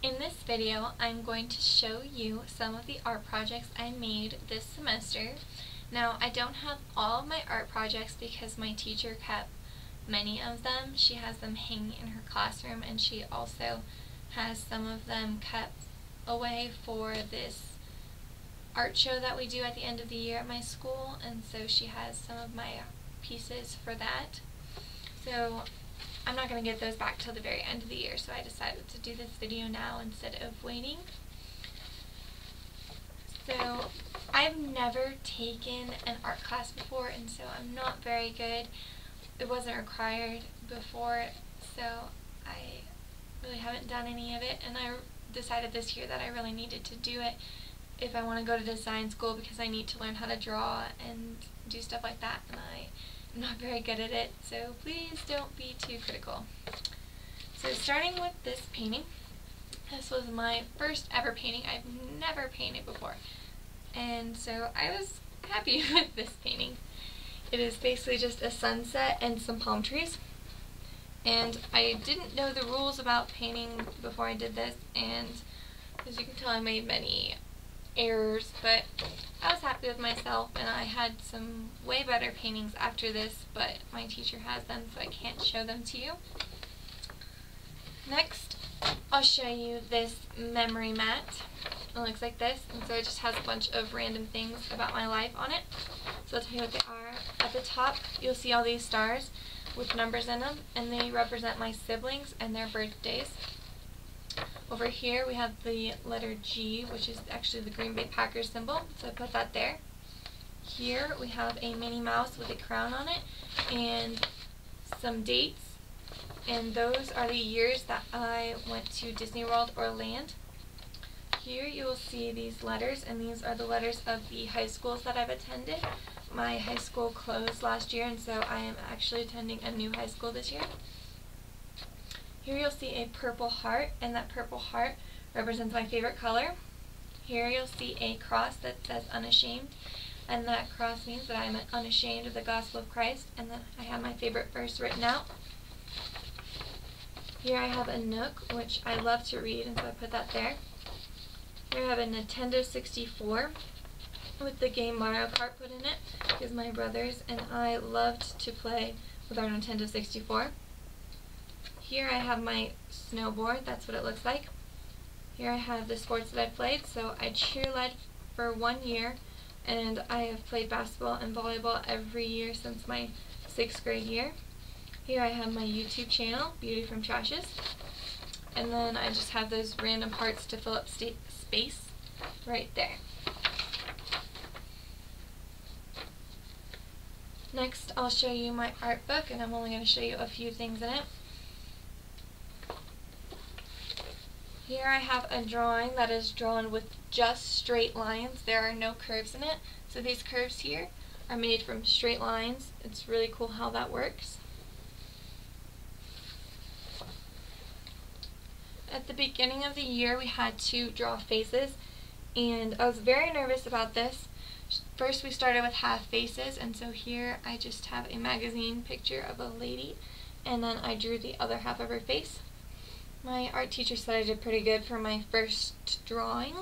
In this video, I'm going to show you some of the art projects I made this semester. Now, I don't have all of my art projects because my teacher kept many of them. She has them hanging in her classroom, and she also has some of them kept away for this art show that we do at the end of the year at my school, and so she has some of my pieces for that. So I'm not going to get those back till the very end of the year, so I decided to do this video now instead of waiting. So I've never taken an art class before, and so I'm not very good. It wasn't required before, so I really haven't done any of it, and I decided this year that I really needed to do it if I want to go to design school, because I need to learn how to draw and do stuff like that, and I'm not very good at it, so please don't be too critical. So starting with this painting, this was my first ever painting. I've never painted before, and so I was happy with this painting. It is basically just a sunset and some palm trees, and I didn't know the rules about painting before I did this, and as you can tell I made many errors, but I was happy with myself, and I had some way better paintings after this, but my teacher has them, so I can't show them to you. Next, I'll show you this memory mat. It looks like this, and so it just has a bunch of random things about my life on it. So I'll tell you what they are. At the top, you'll see all these stars with numbers in them, and they represent my siblings and their birthdays. Over here we have the letter G, which is actually the Green Bay Packers symbol, so I put that there. Here we have a Minnie Mouse with a crown on it and some dates, and those are the years that I went to Disney World or Land. Here you will see these letters, and these are the letters of the high schools that I've attended. My high school closed last year, and so I am actually attending a new high school this year. Here you'll see a purple heart, and that purple heart represents my favorite color. Here you'll see a cross that says unashamed, and that cross means that I am unashamed of the gospel of Christ, and that I have my favorite verse written out. Here I have a Nook, which I love to read, and so I put that there. Here I have a Nintendo 64 with the game Mario Kart put in it, because my brothers and I loved to play with our Nintendo 64. Here I have my snowboard, that's what it looks like. Here I have the sports that I played. So I cheerled for 1 year, and I have played basketball and volleyball every year since my 6th grade year. Here I have my YouTube channel, Beauty from Trashes. And then I just have those random parts to fill up space right there. Next, I'll show you my art book, and I'm only going to show you a few things in it. Here I have a drawing that is drawn with just straight lines. There are no curves in it. So these curves here are made from straight lines. It's really cool how that works. At the beginning of the year, we had to draw faces, and I was very nervous about this. First we started with half faces, and so here I just have a magazine picture of a lady, and then I drew the other half of her face. My art teacher said I did pretty good for my first drawing.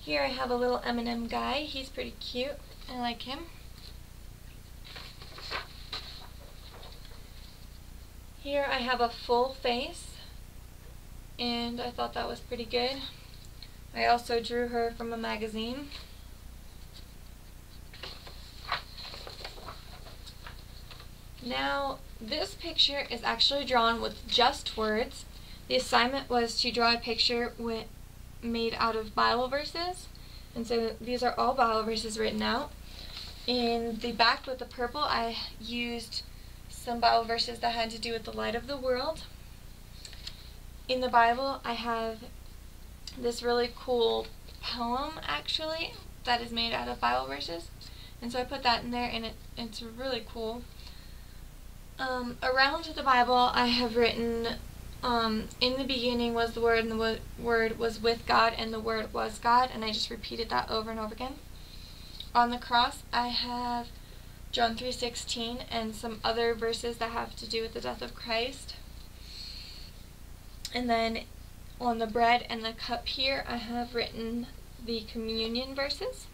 Here I have a little M&M guy. He's pretty cute. I like him. Here I have a full face, and I thought that was pretty good. I also drew her from a magazine. Now, this picture is actually drawn with just words. The assignment was to draw a picture made out of Bible verses, and so these are all Bible verses written out. In the back with the purple, I used some Bible verses that had to do with the light of the world. In the Bible, I have this really cool poem, actually, that is made out of Bible verses, and so I put that in there, and it's really cool. Around the Bible, I have written, in the beginning was the Word, and the Word was with God, and the Word was God, and I just repeated that over and over again. On the cross, I have John 3:16 and some other verses that have to do with the death of Christ. And then on the bread and the cup here, I have written the communion verses.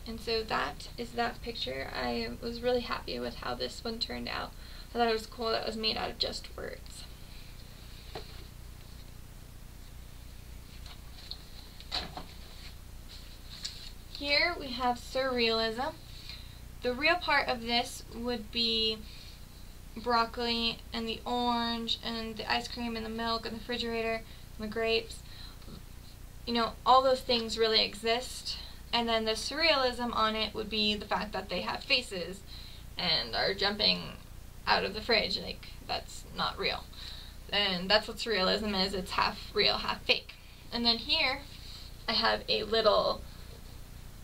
And so that is that picture. I was really happy with how this one turned out. I thought it was cool that it was made out of just words. Here we have Surrealism. The real part of this would be broccoli and the orange and the ice cream and the milk and the refrigerator and the grapes. You know, all those things really exist. And then the surrealism on it would be the fact that they have faces and are jumping out of the fridge. Like, that's not real. And that's what surrealism is. It's half real, half fake. And then here I have a little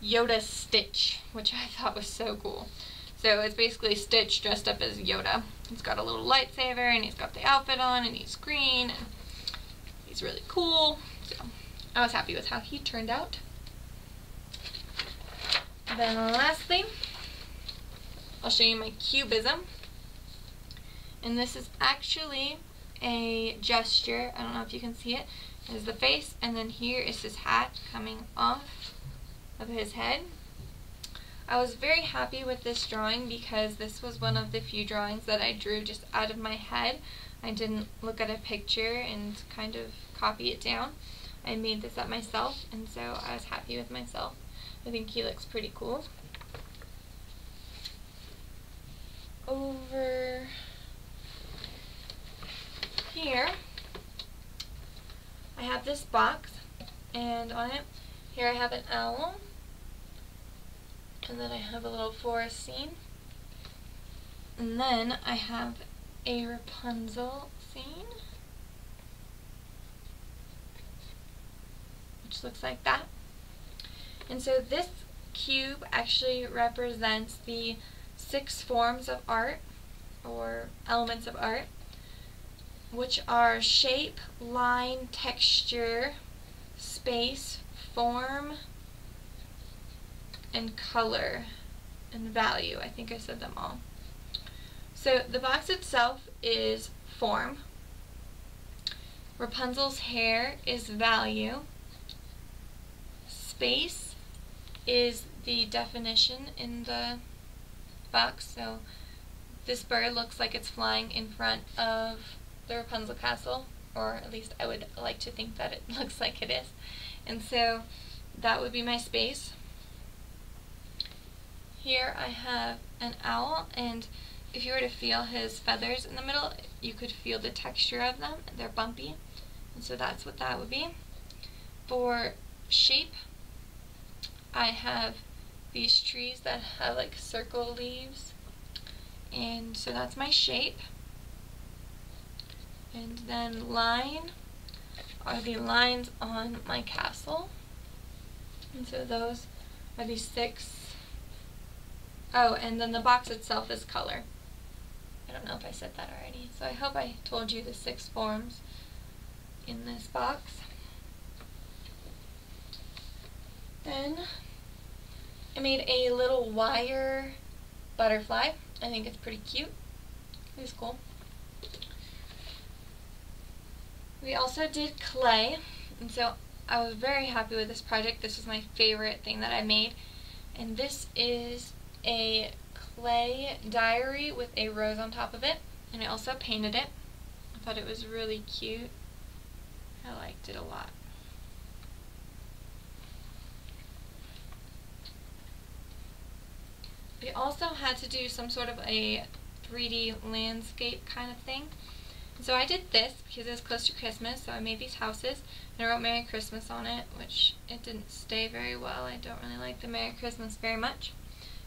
Yoda Stitch, which I thought was so cool. So it's basically Stitch dressed up as Yoda. He's got a little lightsaber and he's got the outfit on and he's green and he's really cool. So I was happy with how he turned out. Then lastly, I'll show you my cubism. And this is actually a gesture. I don't know if you can see it. There's the face, and then here is his hat coming off of his head. I was very happy with this drawing because this was one of the few drawings that I drew just out of my head. I didn't look at a picture and kind of copy it down. I made this up myself, and so I was happy with myself. I think he looks pretty cool. Over here, I have this box, and on it, here I have an owl, and then I have a little forest scene, and then I have a Rapunzel scene, which looks like that. And so this cube actually represents the 6 forms of art, or elements of art, which are shape, line, texture, space, form, and color, and value. I think I said them all. So the box itself is form. Rapunzel's hair is value. Space is the definition in the box. So this bird looks like it's flying in front of the Rapunzel castle, or at least I would like to think that it looks like it is. And so that would be my space. Here I have an owl, and if you were to feel his feathers in the middle, you could feel the texture of them. They're bumpy, and so that's what that would be. For shape, I have these trees that have like circle leaves, and so that's my shape. And then line are the lines on my castle, and so those are the 6. Oh, and then the box itself is color. I don't know if I said that already, so I hope I told you the 6 forms in this box. Then I made a little wire butterfly. I think it's pretty cute. It's cool. We also did clay, and so I was very happy with this project. This was my favorite thing that I made, and this is a clay diary with a rose on top of it, and I also painted it. I thought it was really cute. I liked it a lot. We also had to do some sort of a 3D landscape kind of thing. And so I did this because it was close to Christmas, so I made these houses, and I wrote Merry Christmas on it, which it didn't stay very well. I don't really like the Merry Christmas very much.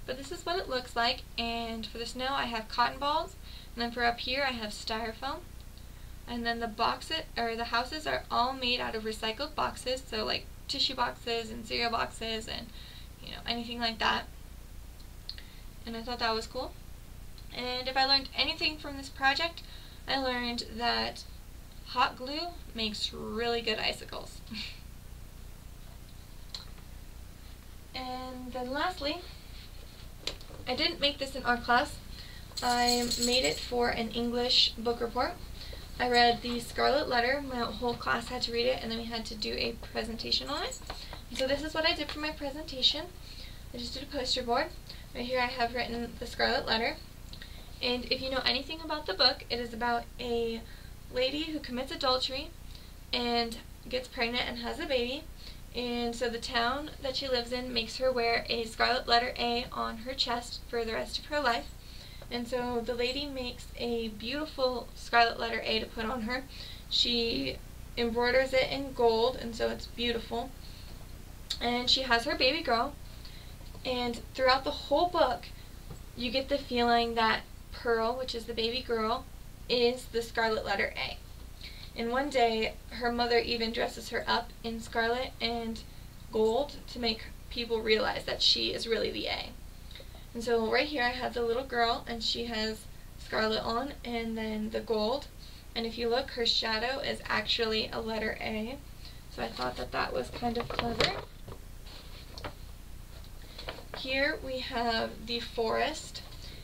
But this is what it looks like, and for the snow I have cotton balls, and then for up here I have styrofoam. And then the houses are all made out of recycled boxes, so like tissue boxes and cereal boxes and anything like that. And I thought that was cool. And if I learned anything from this project, I learned that hot glue makes really good icicles. And then lastly, I didn't make this in art class. I made it for an English book report. I read the Scarlet Letter. My whole class had to read it, and then we had to do a presentation on it. And so this is what I did for my presentation. I just did a poster board. Right here I have written the Scarlet Letter. And if you know anything about the book, it is about a lady who commits adultery and gets pregnant and has a baby. And so the town that she lives in makes her wear a Scarlet Letter A on her chest for the rest of her life. And so the lady makes a beautiful Scarlet Letter A to put on her. She embroiders it in gold, and so it's beautiful. And she has her baby girl. And throughout the whole book, you get the feeling that Pearl, which is the baby girl, is the Scarlet Letter A. And one day, her mother even dresses her up in scarlet and gold to make people realize that she is really the A. And so right here I have the little girl, and she has scarlet on and then the gold. And if you look, her shadow is actually a letter A. So I thought that that was kind of clever. Here we have the forest.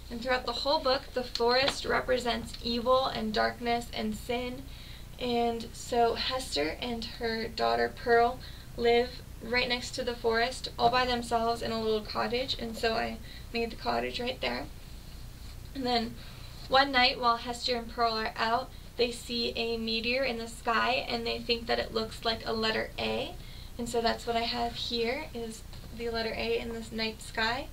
And throughout the whole book, the forest represents evil and darkness and sin. And so Hester and her daughter Pearl live right next to the forest, all by themselves in a little cottage, and so I made the cottage right there. And then one night while Hester and Pearl are out, they see a meteor in the sky, and they think that it looks like a letter A, and so that's what I have here, is the letter A in this night sky.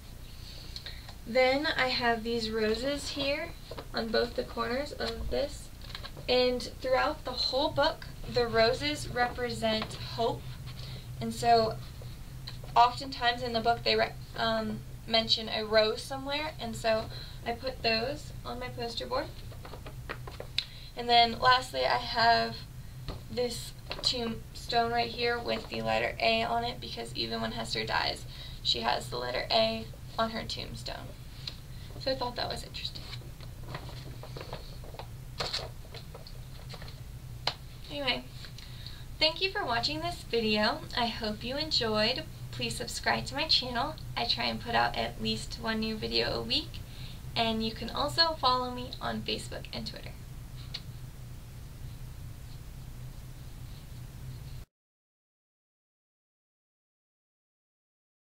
Then I have these roses here on both the corners of this, and throughout the whole book, the roses represent hope. And so oftentimes in the book they mention a rose somewhere, and so I put those on my poster board. And then lastly I have this tombstone right here with the letter A on it, because even when Hester dies, she has the letter A on her tombstone. So I thought that was interesting. Anyway, thank you for watching this video. I hope you enjoyed. Please subscribe to my channel. I try and put out at least one new video a week. And you can also follow me on Facebook and Twitter.